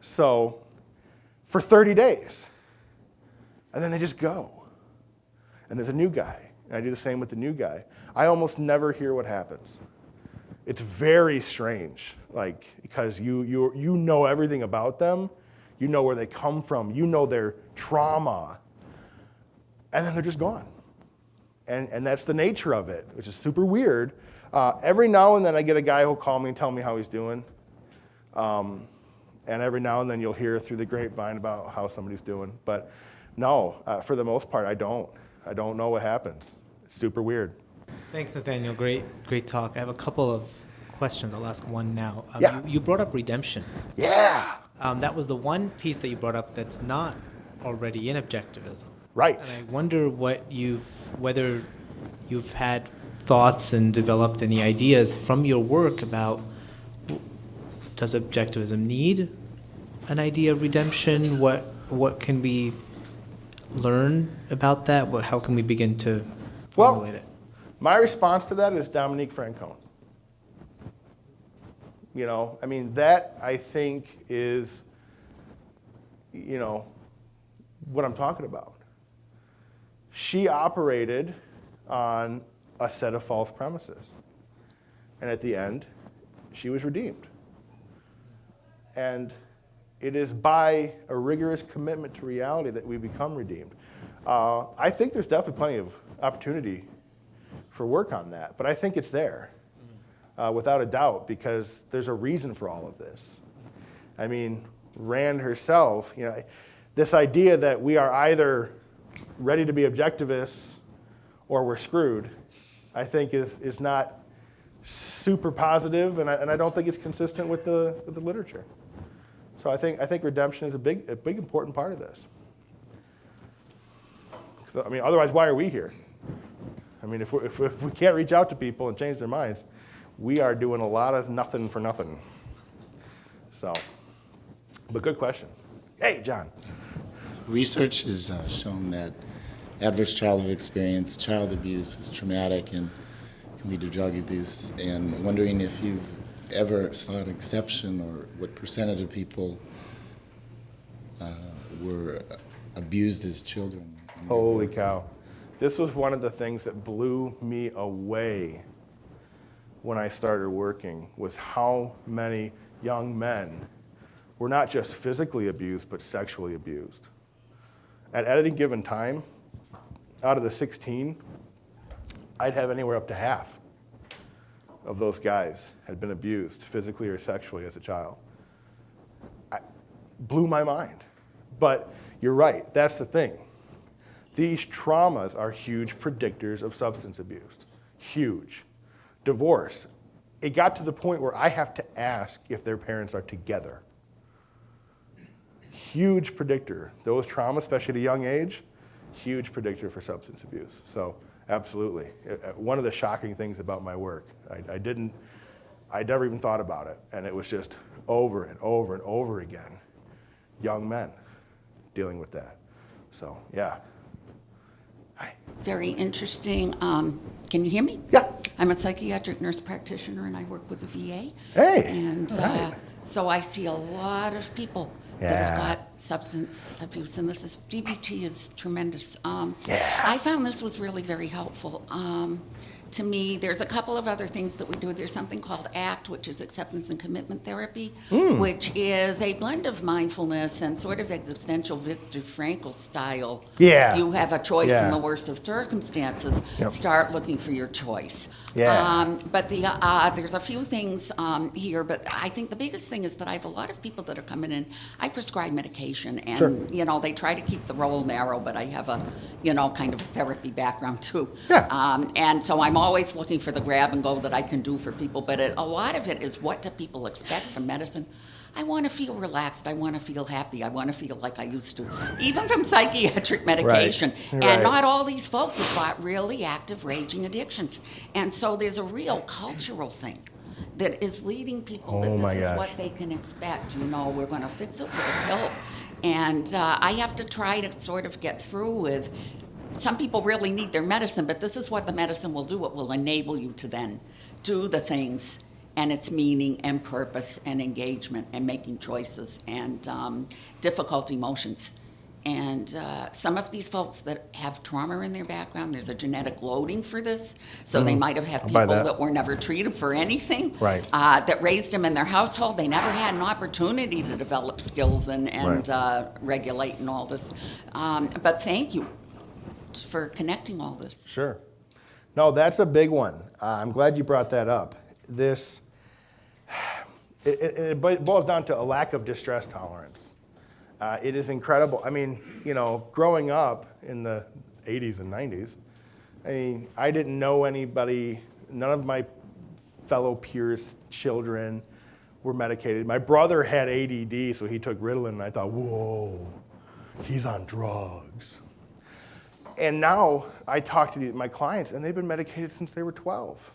So for 30 days. And then they just go. And there's a new guy. And I do the same with the new guy. I almost never hear what happens. It's very strange, like, because you know everything about them. You know where they come from. You know their trauma. And then they're just gone. And that's the nature of it, which is super weird. Every now and then I get a guy who'll call me and tell me how he's doing. And every now and then you'll hear through the grapevine about how somebody's doing. But no, for the most part, I don't. I don't know what happens. It's super weird. Thanks, Nathaniel. Great talk. I have a couple of questions. I'll ask one now. Yeah. You brought up redemption. Yeah. That was the one piece that you brought up that's not already in objectivism. Right. And I wonder whether you've had thoughts and developed any ideas from your work about, does objectivism need an idea of redemption? What can we learn about that? How can we begin to formulate it? My response to that is Dominique Francone. You know, I mean, that I think is, you know, what I'm talking about. She operated on a set of false premises. And at the end, she was redeemed. And it is by a rigorous commitment to reality that we become redeemed. I think there's definitely plenty of opportunity for work on that, but I think it's there, without a doubt, because there's a reason for all of this. I mean, Rand herself, you know, this idea that we are either ready to be objectivists or we're screwed, I think is not super positive, and I don't think it's consistent with the literature. So I think redemption is a big important part of this. So, I mean, otherwise, why are we here? I mean, if we can't reach out to people and change their minds, we are doing a lot of nothing for nothing. So, but good question. Hey, John. Research has shown that adverse childhood experience, child abuse, is traumatic and can lead to drug abuse. And wondering if you've ever saw an exception, or what percentage of people were abused as children. Holy cow. This was one of the things that blew me away when I started working, was how many young men were not just physically abused, but sexually abused. At any given time, out of the 16, I'd have anywhere up to half of those guys had been abused physically or sexually as a child. Blew my mind. But you're right, that's the thing. These traumas are huge predictors of substance abuse. Huge. Divorce. It got to the point where I have to ask if their parents are together. Huge predictor. Those traumas, especially at a young age, huge predictor for substance abuse. So absolutely. One of the shocking things about my work, I never even thought about it. And it was just over and over and over again, young men dealing with that. So, yeah. Hi. Very interesting. Can you hear me? Yeah. I'm a psychiatric nurse practitioner, and I work with the VA. Hey. And All right. so I see a lot of people that have got substance abuse, and DBT is tremendous. I found this was really very helpful. To me, there's a couple of other things that we do. There's something called ACT, which is acceptance and commitment therapy, which is a blend of mindfulness and sort of existential Viktor Frankl style. Yeah. You have a choice Yeah. in the worst of circumstances. Yep. Start looking for your choice. Yeah. But there's a few things here, but I think the biggest thing is that I have a lot of people that are coming in. I prescribe medication, and Sure. they try to keep the role narrow, but I have a kind of a therapy background too. Yeah. And so I'm always looking for the grab and go that I can do for people, but a lot of it is, what do people expect from medicine? I want to feel relaxed. I want to feel happy. I want to feel like I used to, even from psychiatric medication. Right. And not all these folks have got really active, raging addictions. And so there's a real cultural thing that is leading people that this is what they can expect. We're going to fix it with a pill. And I have to try to sort of get through with, some people really need their medicine, but this is what the medicine will do. It will enable you to then do the things, and its meaning and purpose and engagement and making choices and difficult emotions. And some of these folks that have trauma in their background, there's a genetic loading for this. So they might have had people that were never treated for anything, Right. That raised them in their household. They never had an opportunity to develop skills and regulate and all this. But thank you for connecting all this. Sure. No, that's a big one. I'm glad you brought that up. It boils down to a lack of distress tolerance. It is incredible. I mean, growing up in the 80s and 90s, I didn't know anybody, none of my fellow peers' children were medicated. My brother had ADD, so he took Ritalin, and I thought, whoa, he's on drugs. And now I talk to my clients, and they've been medicated since they were 12.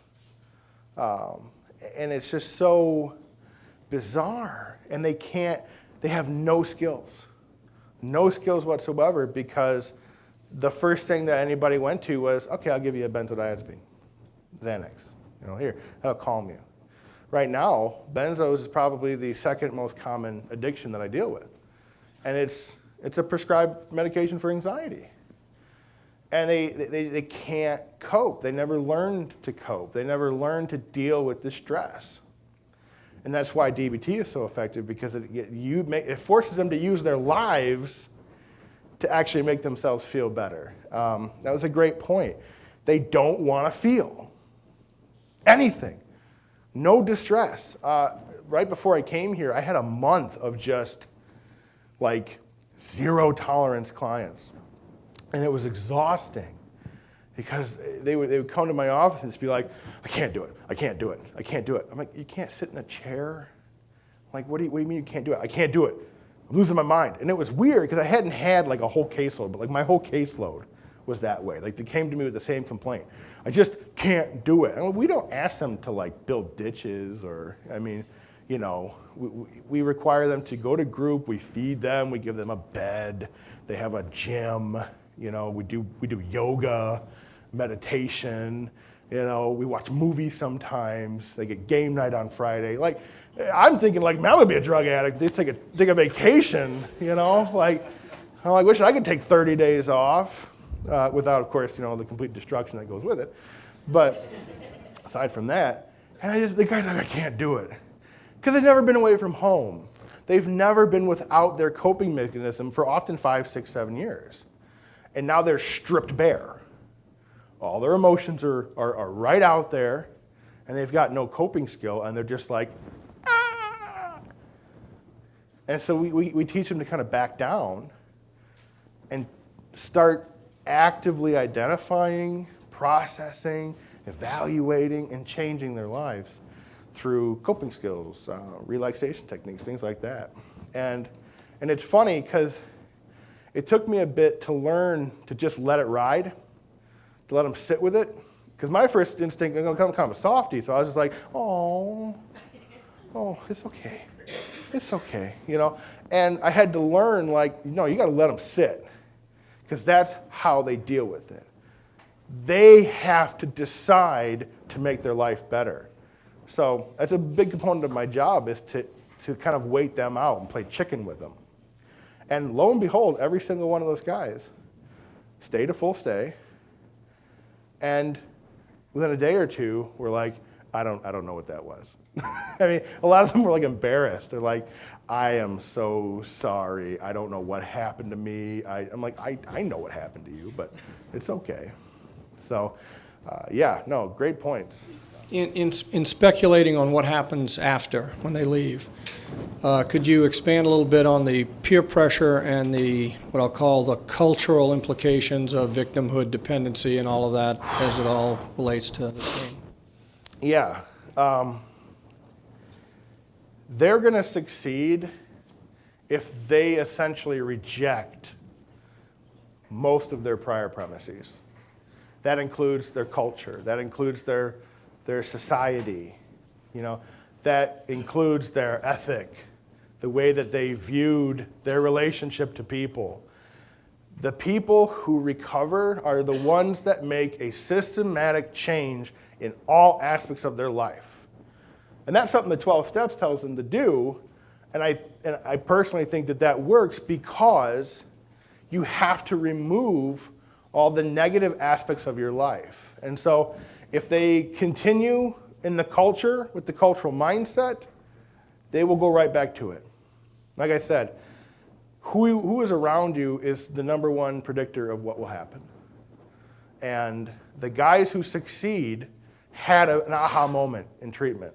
And it's just so bizarre. And they have no skills whatsoever, because the first thing that anybody went to was, okay, I'll give you a benzodiazepine, Xanax, here, that'll calm you. Right now, benzos is probably the second most common addiction that I deal with. And it's a prescribed medication for anxiety. And they can't cope. They never learned to cope. They never learned to deal with the stress. And that's why DBT is so effective, because it forces them to use their lives to actually make themselves feel better. That was a great point. They don't want to feel anything. No distress. Right before I came here, I had a month of just zero tolerance clients. And it was exhausting because they would come to my office and just be like, I can't do it, I can't do it, I can't do it. I'm like, you can't sit in a chair? Like, what do you mean you can't do it? I can't do it. I'm losing my mind. And it was weird because I hadn't had like a whole caseload, but like my whole caseload was that way. Like they came to me with the same complaint. I just can't do it. I mean, we don't ask them to like build ditches or, I mean, you know, we require them to go to group, we feed them, we give them a bed, they have a gym, you know, we do yoga, meditation, you know, we watch movies sometimes, they get game night on Friday. Like, I'm thinking like, man, I'm gonna be a drug addict, they take a vacation, you know, like, I'm like, wish I could take 30 days off, without, of course, you know, the complete destruction that goes with it. But aside from that, and the guy's like, I can't do it. Because they've never been away from home. They've never been without their coping mechanism for often 5, 6, 7 years. And now they're stripped bare. All their emotions are right out there, and they've got no coping skill, and they're just like, ah! And so we teach them to kind of back down and start actively identifying, processing, evaluating, and changing their lives through coping skills, relaxation techniques, things like that. And it's funny because it took me a bit to learn to just let it ride, to let them sit with it. Because my first instinct, I'm kind of a softie, so I was just like, oh, it's okay. It's okay, you know? And I had to learn, like, no, you got to let them sit, because that's how they deal with it. They have to decide to make their life better. So that's a big component of my job, is to kind of wait them out and play chicken with them. And lo and behold, every single one of those guys stayed a full stay. And within a day or two, we're like, I don't know what that was. I mean, a lot of them were like embarrassed. They're like, I am so sorry. I don't know what happened to me. I'm like, I know what happened to you, but it's okay. So, yeah, no, great points. In speculating on what happens after, when they leave, could you expand a little bit on the peer pressure and the, what I'll call the cultural implications of victimhood, dependency, and all of that as it all relates to the thing? Yeah. They're going to succeed if they essentially reject most of their prior premises. That includes their culture. That includes their society, you know, that includes their ethic, the way that they viewed their relationship to people. The people who recover are the ones that make a systematic change in all aspects of their life. And that's something the 12 Steps tells them to do, and I personally think that works because you have to remove all the negative aspects of your life. And so if they continue in the culture with the cultural mindset, they will go right back to it. Like I said, who is around you is the number one predictor of what will happen. And the guys who succeed had an aha moment in treatment,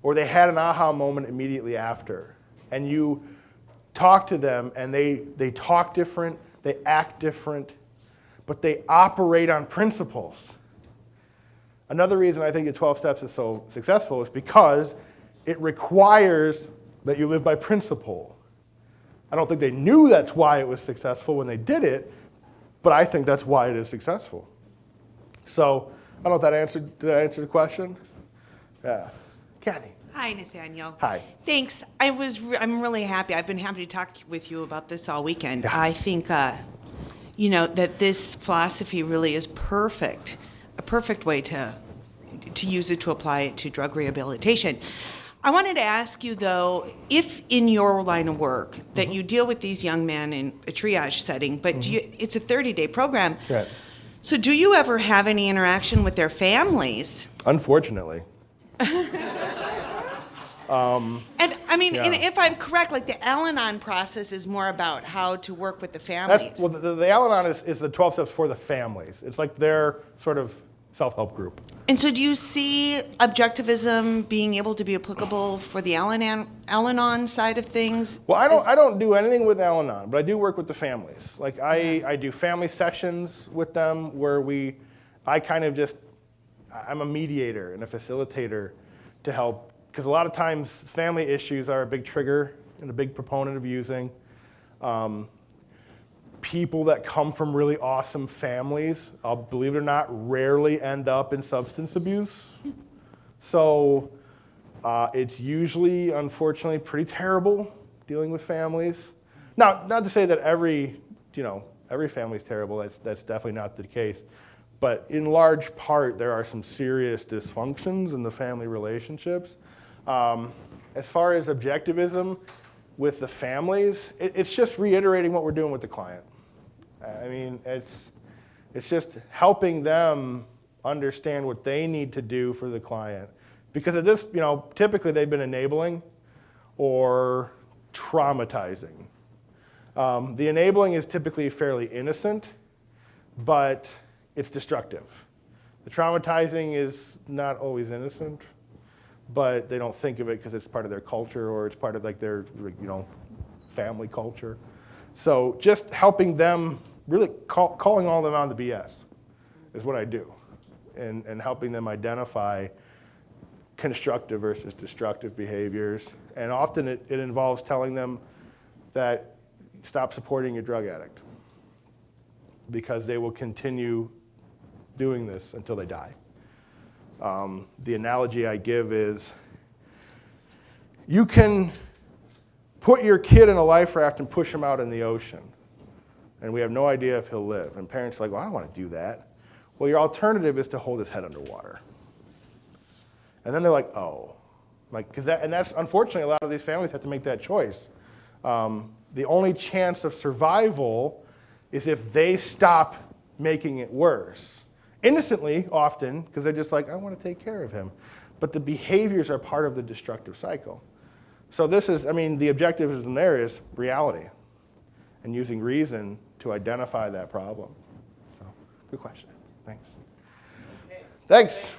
or they had an aha moment immediately after. And you talk to them and they talk different, they act different, but they operate on principles. Another reason I think the 12 Steps is so successful is because it requires that you live by principle. I don't think they knew that's why it was successful when they did it, but I think that's why it is successful. So, I don't know if did that answer the question? Yeah. Kathy. Hi, Nathaniel. Hi. Thanks. I'm really happy. I've been happy to talk with you about this all weekend. Yeah. I think, you know, that this philosophy really is perfect, a perfect way to use it, to apply it to drug rehabilitation. I wanted to ask you, though, if in your line of work that you deal with these young men in a triage setting, but it's a 30-day program. Right. So do you ever have any interaction with their families? Unfortunately. And I mean, Yeah. and if I'm correct, like the Al-Anon process is more about how to work with the families. The Al-Anon is the 12 Steps for the families. It's like their sort of self-help group. And so do you see objectivism being able to be applicable for the Al-Anon side of things? Well, I don't do anything with Al-Anon, but I do work with the families. Like I do family sessions with them where I'm a mediator and a facilitator to help, because a lot of times family issues are a big trigger and a big proponent of using. People that come from really awesome families, believe it or not, rarely end up in substance abuse. So it's usually, unfortunately, pretty terrible dealing with families. Now, not to say that every family is terrible. That's definitely not the case. But in large part, there are some serious dysfunctions in the family relationships. As far as objectivism with the families, it's just reiterating what we're doing with the client. I mean, it's just helping them understand what they need to do for the client. Because of this, typically they've been enabling or traumatizing. The enabling is typically fairly innocent, but it's destructive. The traumatizing is not always innocent, but they don't think of it because it's part of their culture or it's part of like their, family culture. So just helping them, really calling all of them on the BS is what I do, and helping them identify constructive versus destructive behaviors. And often it involves telling them that stop supporting your drug addict because they will continue doing this until they die. The analogy I give is you can put your kid in a life raft and push him out in the ocean, and we have no idea if he'll live. And parents are like, well, I don't want to do that. Well, your alternative is to hold his head underwater. And then they're like, oh. That's unfortunately, a lot of these families have to make that choice. The only chance of survival is if they stop making it worse. Innocently, often, because they're just like, I want to take care of him. But the behaviors are part of the destructive cycle. So the objectivism there is reality and using reason to identify that problem. So, good question. Thanks. Thanks.